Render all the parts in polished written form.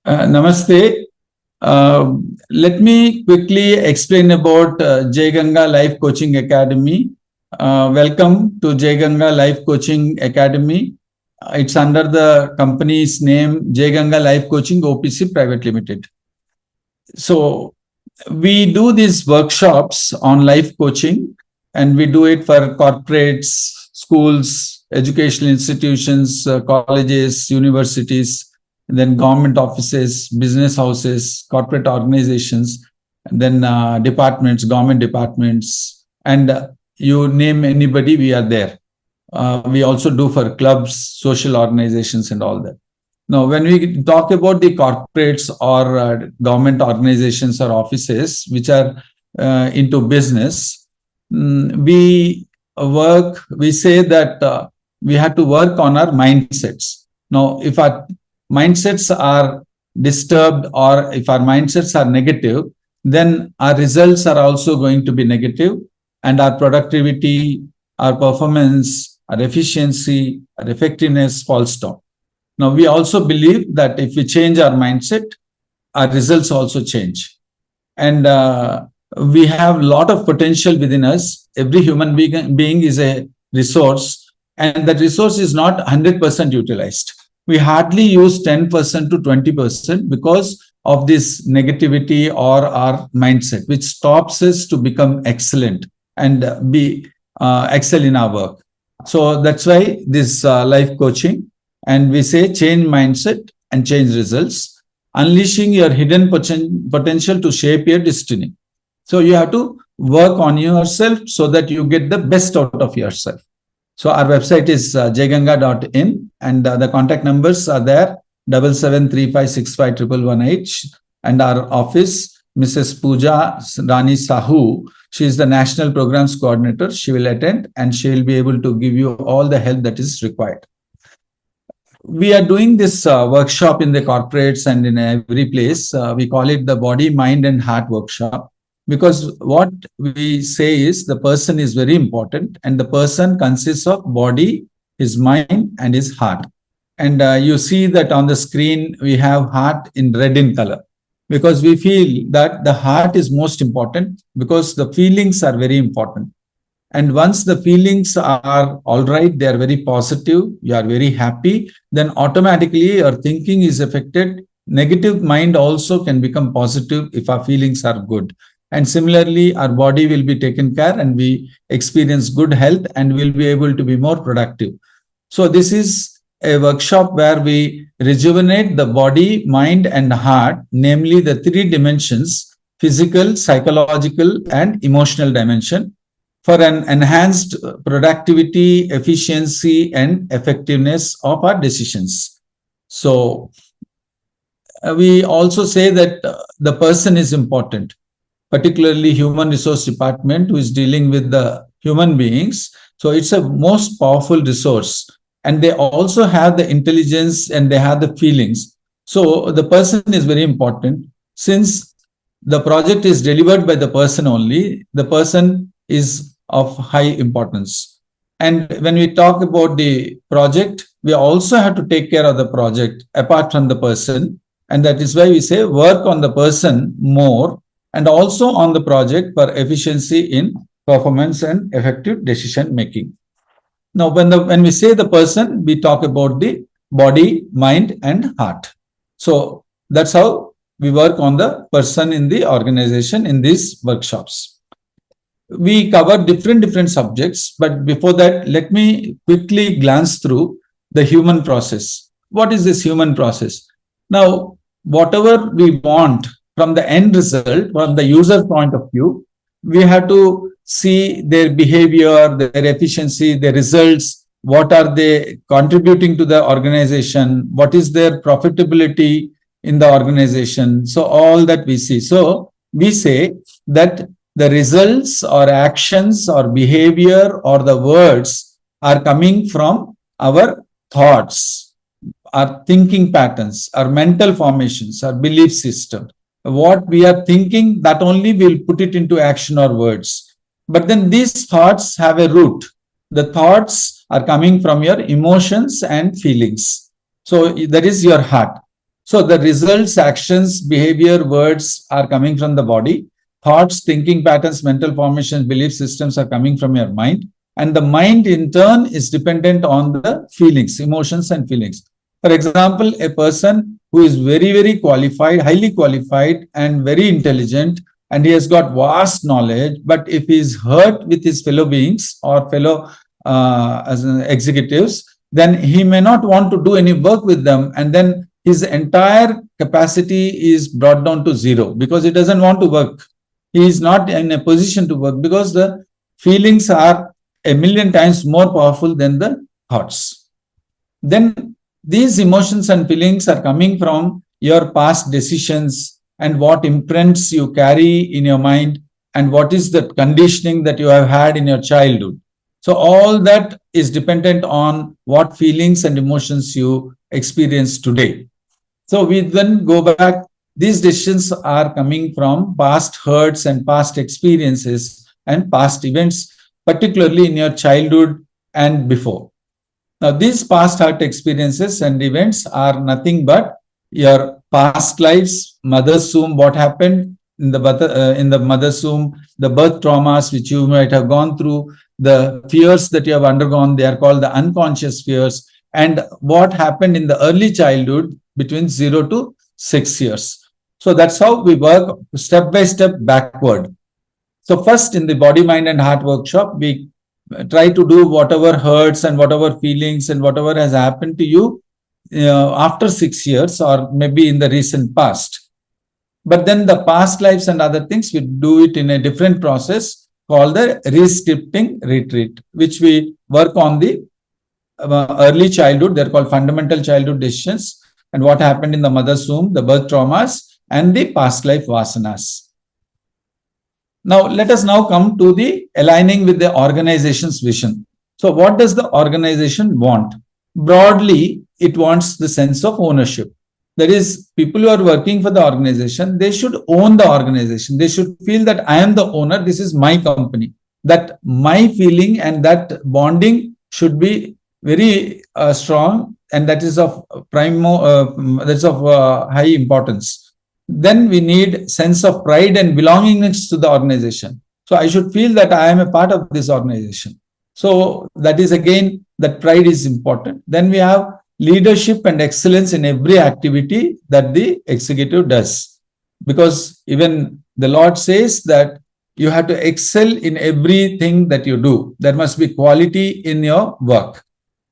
Namaste. Let me quickly explain about Jayganga Life Coaching Academy. Welcome to Jayganga Life Coaching Academy. It's under the company's name Jayganga Life Coaching OPC Private Limited. So we do these workshops on life coaching, and we do it for corporates, schools, educational institutions, colleges, universities, and then government offices, business houses, corporate organizations, and then departments, government departments, and you name anybody, we are there. We also do for clubs, social organizations, and all that. Now, when we talk about the corporates or government organizations or offices which are into business, we say that we have to work on our mindsets. Now, if our mindsets are disturbed or if our mindsets are negative, then our results are also going to be negative, and our productivity, our performance, our efficiency, our effectiveness falls down. Now, we also believe that if we change our mindset, our results also change. And we have a lot of potential within us. Every human being is a resource, and that resource is not 100% utilized. We hardly use 10% to 20% because of this negativity or our mindset, which stops us to become excellent and excel in our work. So that's why this life coaching, and we say change mindset and change results, unleashing your hidden potential to shape your destiny. So you have to work on yourself so that you get the best out of yourself. So our website is jayganga.in, and the contact numbers are there, 7735651118, and our office, Mrs. Pooja Rani Sahu, she is the National Programs Coordinator. She will attend and she will be able to give you all the help that is required. We are doing this workshop in the corporates and in every place. We call it the Body, Mind and Heart Workshop, because what we say is the person is very important, and the person consists of body, his mind and his heart. And you see that on the screen, we have heart in red in color, because we feel that the heart is most important, because the feelings are very important. And once the feelings are all right, they are very positive, you are very happy, then automatically your thinking is affected. Negative mind also can become positive if our feelings are good. And similarly, our body will be taken care and we experience good health and will be able to be more productive. So this is a workshop where we rejuvenate the body, mind and heart, namely the three dimensions: physical, psychological and emotional dimension, for an enhanced productivity, efficiency, and effectiveness of our decisions. So we also say that the person is important, particularly human resource department, who is dealing with the human beings. So it's a most powerful resource, and they also have the intelligence and they have the feelings. So the person is very important. Since the project is delivered by the person only, the person is of high importance. And when we talk about the project, we also have to take care of the project apart from the person. And that is why we say work on the person more and also on the project for efficiency in performance and effective decision making. Now, when we say the person, we talk about the body, mind and heart. So that's how we work on the person in the organization in these workshops. We cover different subjects, but before that, let me quickly glance through the human process. What is this human process? Now, whatever we want from the end result, from the user point of view, we have to see their behavior, their efficiency, their results, what are they contributing to the organization, what is their profitability in the organization. So all that we see. So we say that the results or actions or behavior or the words are coming from our thoughts, our thinking patterns, our mental formations, our belief system. What we are thinking, that only will put it into action or words. But then these thoughts have a root. The thoughts are coming from your emotions and feelings. So that is your heart. So the results, actions, behavior, words are coming from the body. Thoughts, thinking patterns, mental formations, belief systems are coming from your mind. And the mind in turn is dependent on the feelings, emotions and feelings. For example, a person who is very, very qualified, highly qualified and very intelligent, and he has got vast knowledge, but if he is hurt with his fellow beings or fellow executives, then he may not want to do any work with them, and then his entire capacity is brought down to zero because he doesn't want to work. He is not in a position to work because the feelings are a million times more powerful than the thoughts. Then these emotions and feelings are coming from your past decisions and what imprints you carry in your mind and what is the conditioning that you have had in your childhood. So all that is dependent on what feelings and emotions you experience today. So we then go back. These decisions are coming from past hurts and past experiences and past events, particularly in your childhood and before. Now, these past hurt experiences and events are nothing but your past lives, mother's womb, what happened in the mother's womb, the birth traumas which you might have gone through, the fears that you have undergone, they are called the unconscious fears, and what happened in the early childhood between 0 to 6 years. So that's how we work step by step backward. So first in the body, mind and heart workshop, we try to do whatever hurts and whatever feelings and whatever has happened to you after 6 years or maybe in the recent past. But then the past lives and other things, we do it in a different process called the re-scripting retreat, which we work on the early childhood. They're called fundamental childhood decisions and what happened in the mother's womb, the birth traumas and the past life vasanas. Now, let us now come to the aligning with the organization's vision. So what does the organization want? Broadly, it wants the sense of ownership. That is, people who are working for the organization, they should own the organization. They should feel that I am the owner. This is my company. That my feeling and that bonding should be very strong, and that is of high importance. Then we need sense of pride and belongingness to the organization. So I should feel that I am a part of this organization. So that is again, that pride is important. Then we have leadership and excellence in every activity that the executive does. Because even the Lord says that you have to excel in everything that you do. There must be quality in your work.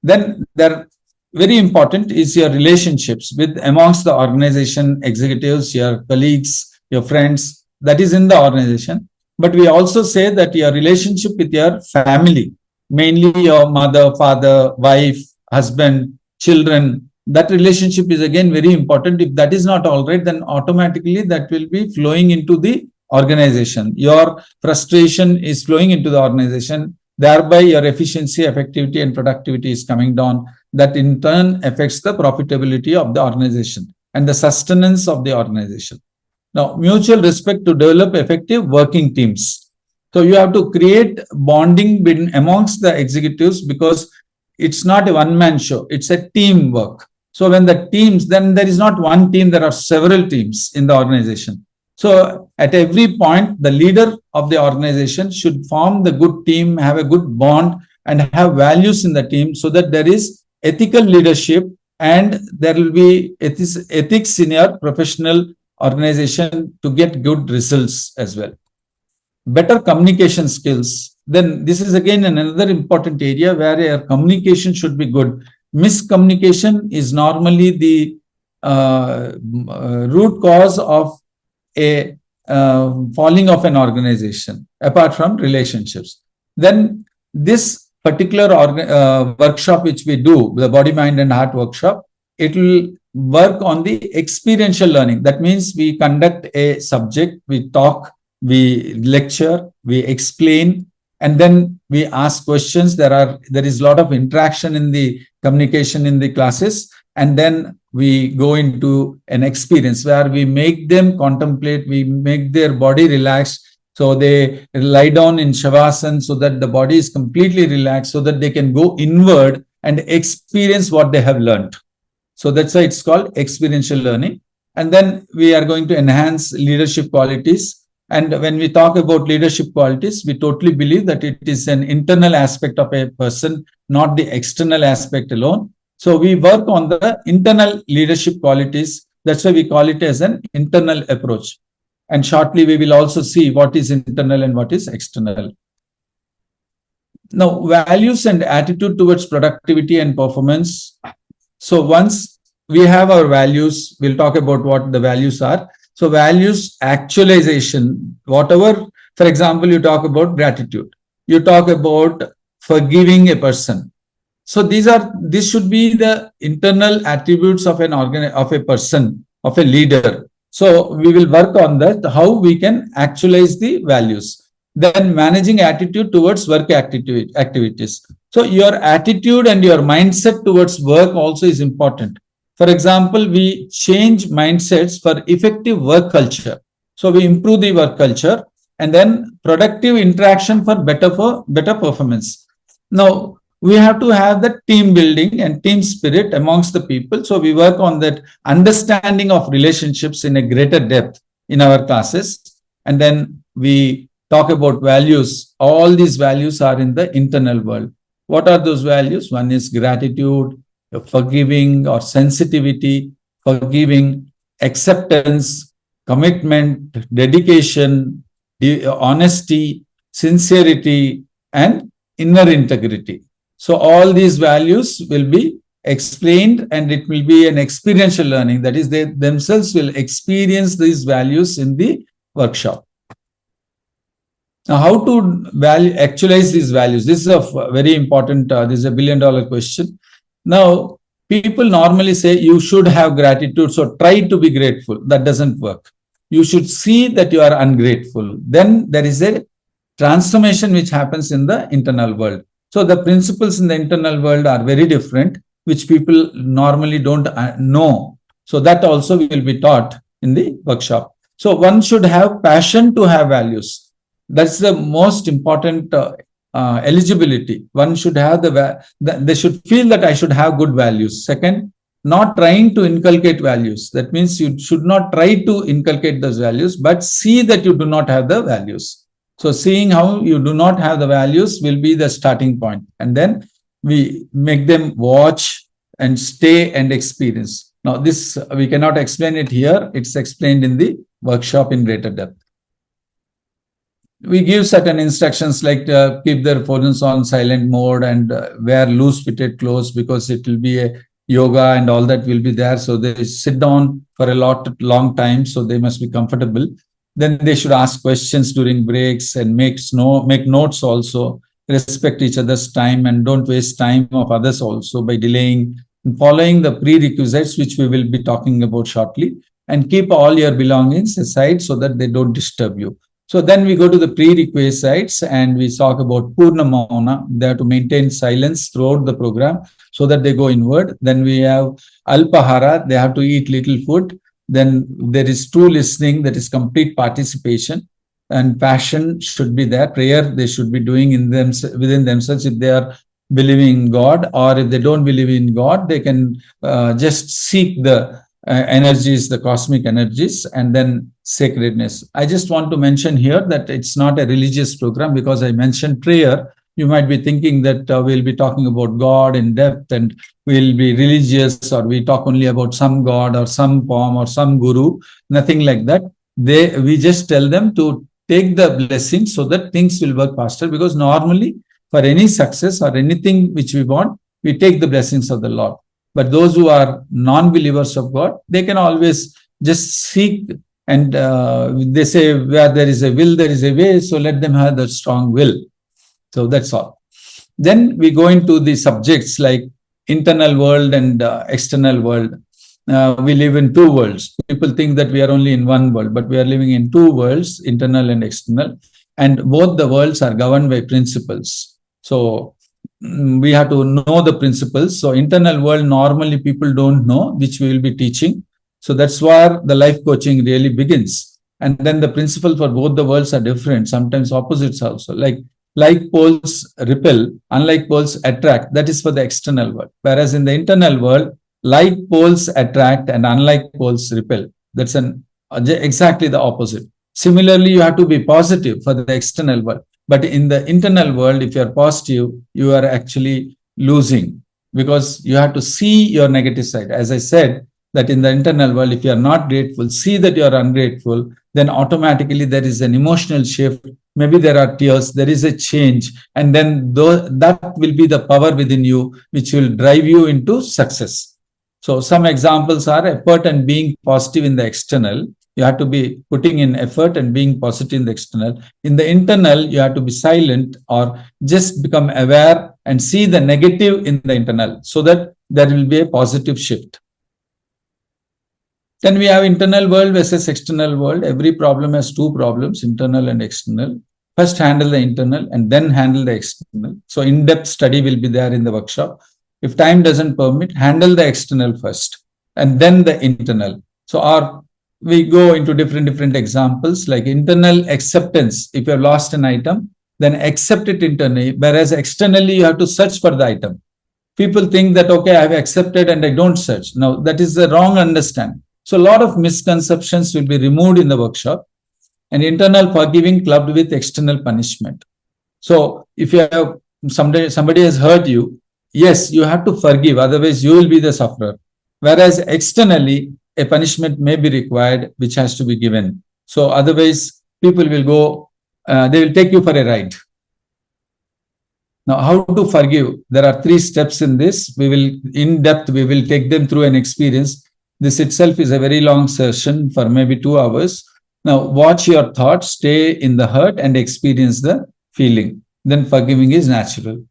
Then there very important is your relationships with amongst the organization executives, your colleagues, your friends, that is in the organization. But we also say that your relationship with your family, mainly your mother, father, wife, husband, children, that relationship is again very important. If that is not all right, then automatically that will be flowing into the organization. Your frustration is flowing into the organization. Thereby your efficiency, effectivity and productivity is coming down. That in turn affects the profitability of the organization and the sustenance of the organization. Now, mutual respect to develop effective working teams. So you have to create bonding amongst the executives because it's not a one-man show. It's a teamwork. So when the teams, then there is not one team, there are several teams in the organization. So at every point, the leader of the organization should form the good team, have a good bond and have values in the team so that there is ethical leadership and there will be ethics in your professional organization to get good results as well. Better communication skills. Then this is again another important area where your communication should be good. Miscommunication is normally the root cause of a falling of an organization apart from relationships. Then this particular workshop which we do, the body, mind and heart workshop, it will work on the experiential learning. That means we conduct a subject, we talk, we lecture, we explain, and then we ask questions. There is a lot of interaction in the communication in the classes, and then we go into an experience where we make them contemplate, we make their body relaxed. So they lie down in Shavasana so that the body is completely relaxed so that they can go inward and experience what they have learned. So that's why it's called experiential learning. And then we are going to enhance leadership qualities. And when we talk about leadership qualities, we totally believe that it is an internal aspect of a person, not the external aspect alone. So we work on the internal leadership qualities. That's why we call it as an internal approach. And shortly, we will also see what is internal and what is external. Now, values and attitude towards productivity and performance. So once we have our values, we'll talk about what the values are. So values actualization, whatever, for example, you talk about gratitude, you talk about forgiving a person. So this should be the internal attributes of of a person, of a leader. So we will work on that, how we can actualize the values. Then managing attitude towards work activities. So your attitude and your mindset towards work also is important. For example, we change mindsets for effective work culture. So we improve the work culture, and then productive interaction for better performance. Now, we have to have the team building and team spirit amongst the people. So we work on that understanding of relationships in a greater depth in our classes. And then we talk about values. All these values are in the internal world. What are those values? One is gratitude, forgiving or sensitivity, forgiving, acceptance, commitment, dedication, honesty, sincerity, and inner integrity. So all these values will be explained, and it will be an experiential learning. That is, they themselves will experience these values in the workshop. Now, how to actualize these values? This is a very important, this is a $1 billion question. Now, people normally say you should have gratitude, so try to be grateful. That doesn't work. You should see that you are ungrateful. Then there is a transformation which happens in the internal world. So the principles in the internal world are very different, which people normally don't know. So that also will be taught in the workshop. So one should have passion to have values. That's the most important eligibility. One should have they should feel that I should have good values. Second, not trying to inculcate values. That means you should not try to inculcate those values, but see that you do not have the values. So seeing how you do not have the values will be the starting point. And then we make them watch and stay and experience. Now this, we cannot explain it here. It's explained in the workshop in greater depth. We give certain instructions like keep their phones on silent mode and wear loose fitted clothes, because it will be a yoga and all that will be there. So they sit down for a long time. So they must be comfortable. Then they should ask questions during breaks and make notes also. Respect each other's time and don't waste time of others also by delaying, and following the prerequisites, which we will be talking about shortly. And keep all your belongings aside so that they don't disturb you. So then we go to the prerequisites and we talk about Purna Mauna. They have to maintain silence throughout the program so that they go inward. Then we have Alpahara. They have to eat little food. Then there is true listening, that is complete participation, and passion should be there. Prayer they should be doing within themselves if they are believing in God, or if they don't believe in God, they can just seek the energies, the cosmic energies, and then sacredness. I just want to mention here that it's not a religious program, because I mentioned prayer. You might be thinking that we'll be talking about God in depth and we'll be religious, or we talk only about some God or some poem or some guru. Nothing like that. We just tell them to take the blessing so that things will work faster, because normally for any success or anything which we want, we take the blessings of the Lord. But those who are non-believers of God, they can always just seek, and they say where there is a will, there is a way. So let them have the strong will. So that's all. Then we go into the subjects like internal world and external world. We live in two worlds. People think that we are only in one world, but we are living in two worlds, internal and external. And both the worlds are governed by principles. So we have to know the principles. So internal world, normally people don't know, which we will be teaching. So that's where the life coaching really begins. And then the principles for both the worlds are different, sometimes opposites also. Like poles repel, unlike poles attract. That is for the external world. Whereas in the internal world, Like poles attract and unlike poles repel. That's exactly the opposite. Similarly, you have to be positive for the external world. But in the internal world, if you're positive, you are actually losing because you have to see your negative side. As I said, that in the internal world, if you are not grateful, see that you are ungrateful, then automatically there is an emotional shift. Maybe there are tears, there is a change, and then that will be the power within you which will drive you into success. So some examples are effort and being positive in the external. You have to be putting in effort and being positive in the external. In the internal, you have to be silent or just become aware and see the negative in the internal so that there will be a positive shift. Then we have internal world versus external world. Every problem has two problems, internal and external. First handle the internal and then handle the external. So in-depth study will be there in the workshop. If time doesn't permit, handle the external first and then the internal. So we go into different examples like internal acceptance. If you have lost an item, then accept it internally, whereas externally you have to search for the item. People think that, okay, I have accepted and I don't search. No, that is the wrong understanding. So a lot of misconceptions will be removed in the workshop, and internal forgiving clubbed with external punishment. So if you have somebody has hurt you, yes, you have to forgive, otherwise you will be the sufferer. Whereas externally, a punishment may be required, which has to be given. So otherwise, people will go, they will take you for a ride. Now, how to forgive? There are 3 steps in this. We will, in depth, we will take them through an experience. This itself is a very long session for maybe 2 hours. Now, watch your thoughts, stay in the hurt and experience the feeling. Then forgiving is natural.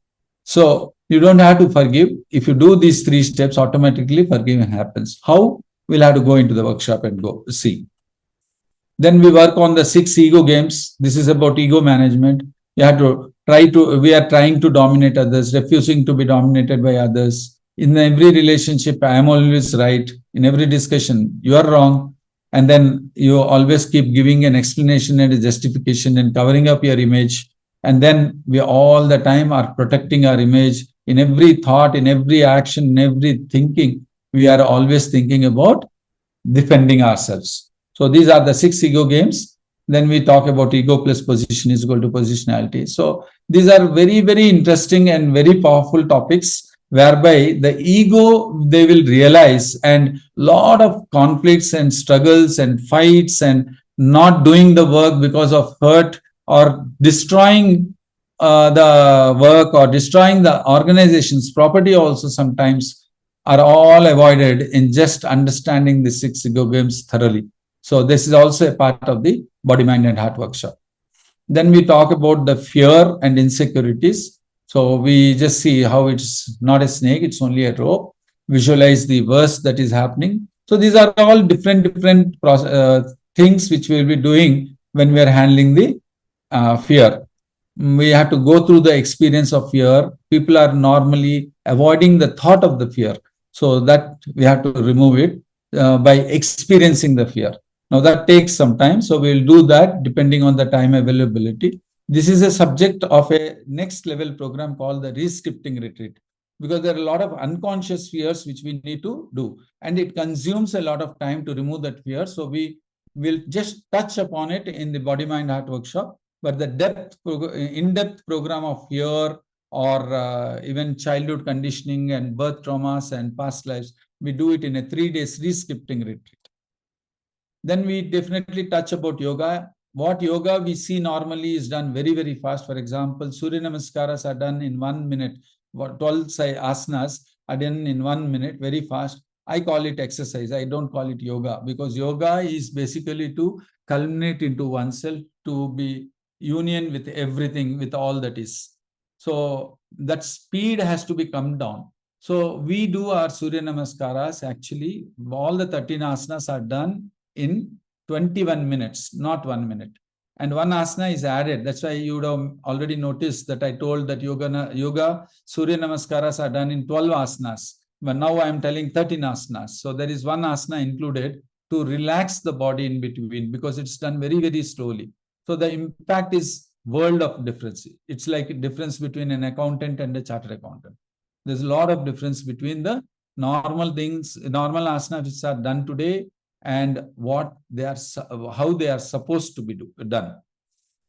So, you don't have to forgive. If you do these 3 steps, automatically forgiving happens. How? We'll have to go into the workshop and go see. Then we work on the 6 ego games. This is about ego management. You have to we are trying to dominate others, refusing to be dominated by others. In every relationship, I am always right. In every discussion, you are wrong. And then you always keep giving an explanation and a justification and covering up your image. And then we all the time are protecting our image. In every thought, in every action, in every thinking, we are always thinking about defending ourselves. So these are the 6 ego games. Then we talk about ego plus position is equal to positionality. So these are very, very interesting and very powerful topics whereby the ego, they will realize, and lot of conflicts and struggles and fights and not doing the work because of hurt or destroying the work or destroying the organization's property also sometimes are all avoided in just understanding the 6 ego games thoroughly. So this is also a part of the body, mind, and heart workshop. Then we talk about the fear and insecurities. So we just see how it's not a snake, it's only a rope. Visualize the worst that is happening. So these are all different things which we'll be doing when we are handling the fear. We have to go through the experience of fear. People are normally avoiding the thought of the fear. So that we have to remove it by experiencing the fear. Now that takes some time. So we'll do that depending on the time availability. This is a subject of a next level program called the re-scripting retreat, because there are a lot of unconscious fears which we need to do. And it consumes a lot of time to remove that fear. So we will just touch upon it in the body, mind, heart workshop. But the in-depth program of fear or even childhood conditioning and birth traumas and past lives, we do it in a 3 days re-scripting retreat. Then we definitely touch about yoga. What yoga we see normally is done very, very fast. For example, Surya Namaskaras are done in 1 minute. 12 asanas are done in 1 minute, very fast. I call it exercise. I don't call it yoga, because yoga is basically to culminate into oneself, to be union with everything, with all that is. So that speed has to be come down. So we do our Surya Namaskaras, actually, all the 13 asanas are done in 21 minutes, not 1 minute. And one asana is added. That's why you would have already noticed that I told that yoga Surya Namaskaras are done in 12 asanas. But now I am telling 13 asanas. So there is one asana included to relax the body in between, because it's done very, very slowly. So the impact is world of difference. It's like a difference between an accountant and a chartered accountant. There's a lot of difference between the normal things, normal asanas which are done today, and what they are, how they are supposed to be done.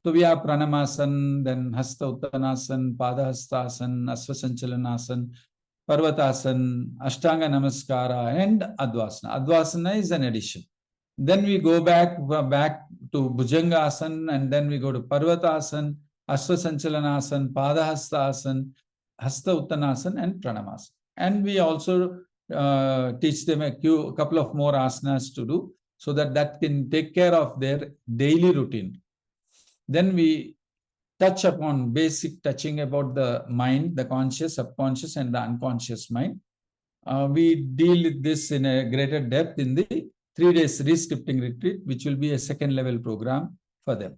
So we have Pranamasan, then Hasta Uttanasan, Pada Hastasan, Asvasanchalanasana, Parvatasan, Ashtanga Namaskara, and Advasana. Advasana is an addition. Then we go back to Bhujangasana, and then we go to Parvatasan, Asvasanchalanasana, Padahastasana, Hasta Uttanasana, and Pranamasan. And we also teach them a couple of more asanas to do, so that can take care of their daily routine. Then we touch upon basic touching about the mind, the conscious, subconscious, and the unconscious mind. We deal with this in a greater depth in the 3 days re-scripting retreat, which will be a second level program for them.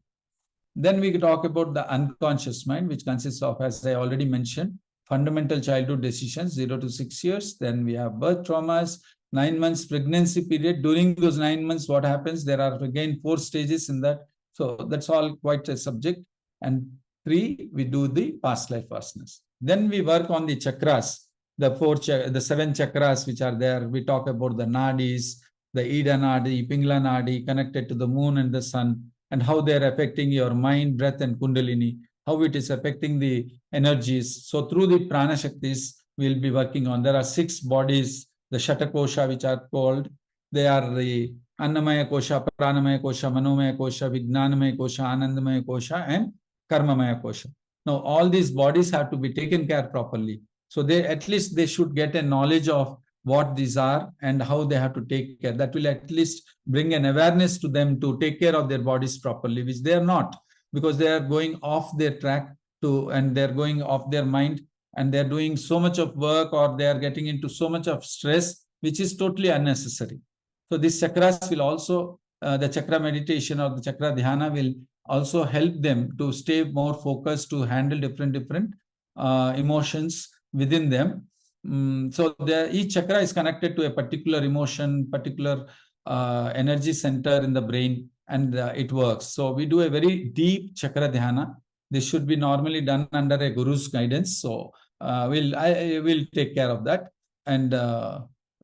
Then we talk about the unconscious mind, which consists of, as I already mentioned, fundamental childhood decisions, 0 to 6 years. Then we have birth traumas, 9 months pregnancy period. During those 9 months, what happens? There are again 4 stages in that. So that's all quite a subject. And 3, we do the past life vasanas. Then we work on the chakras, the 7 chakras which are there. We talk about the nadis, the Ida Nadi, Pingla Nadi, connected to the moon and the sun, and how they are affecting your mind, breath, and Kundalini, how it is affecting the energies. So through the Prana Shaktis, we'll be working on. There are 6 bodies, the Shatakosha, which are called. They are the Annamaya Kosha, Pranamaya Kosha, Manomaya Kosha, Vijnanamaya Kosha, Anandamaya Kosha, and Karmamaya Kosha. Now, all these bodies have to be taken care properly. So at least they should get a knowledge of what these are and how they have to take care. That will at least bring an awareness to them to take care of their bodies properly, which they are not, because they are going off their track and they're going off their mind, and they're doing so much of work, or they are getting into so much of stress, which is totally unnecessary. So these chakras will also, the chakra meditation or the chakra dhyana will also help them to stay more focused, to handle different emotions within them. So each chakra is connected to a particular emotion, particular energy center in the brain, and it works. So we do a very deep chakra dhyana. This should be normally done under a guru's guidance. So I will take care of that, and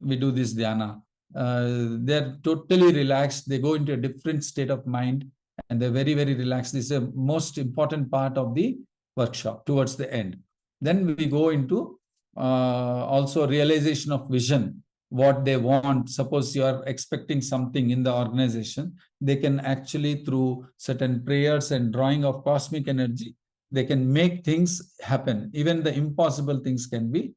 we do this dhyana. They're totally relaxed. They go into a different state of mind, and they're very, very relaxed. This is the most important part of the workshop towards the end. Then we go into also realization of vision, what they want. Suppose you are expecting something in the organization, they can actually, through certain prayers and drawing of cosmic energy, they can make things happen. Even the impossible things can be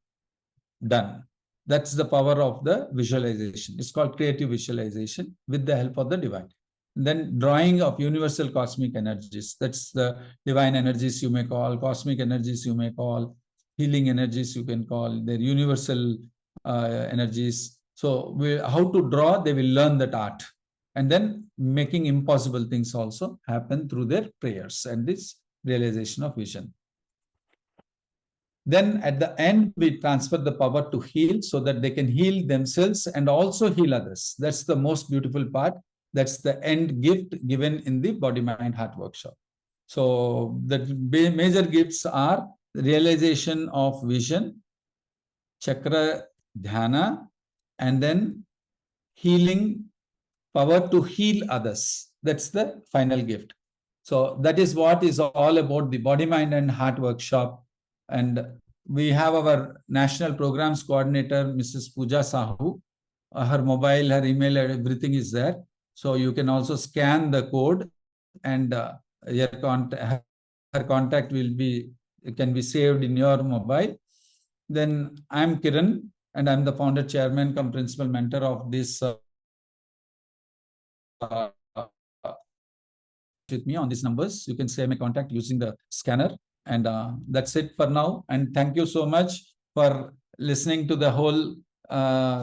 done. That's the power of the visualization. It's called creative visualization with the help of the divine. Then drawing of universal cosmic energies. That's the divine energies you may call, cosmic energies you may call, healing energies you can call, their universal energies. So how to draw, they will learn that art. And then making impossible things also happen through their prayers and this realization of vision. Then at the end, we transfer the power to heal so that they can heal themselves and also heal others. That's the most beautiful part. That's the end gift given in the Body, Mind, Heart workshop. So the major gifts are realization of vision, chakra dhyana, and then healing, power to heal others. That's the final gift. So that is what is all about the Body, Mind, and Heart workshop. And we have our national programs coordinator, Mrs. Pooja Sahu. Her mobile, her email, everything is there. So you can also scan the code, and her contact can be saved in your mobile. Then I'm Kiran, and I'm the founder, chairman, cum principal mentor of this. With me on these numbers, you can save my contact using the scanner. And that's it for now. And thank you so much for listening to the whole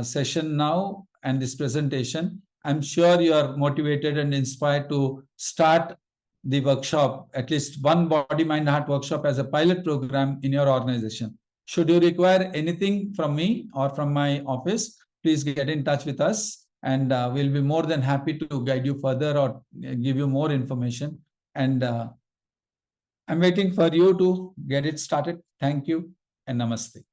session now and this presentation. I'm sure you are motivated and inspired to start the workshop, at least one Body, Mind, Heart workshop as a pilot program in your organization. Should you require anything from me or from my office, please get in touch with us, and we'll be more than happy to guide you further or give you more information. And I'm waiting for you to get it started. Thank you and namaste.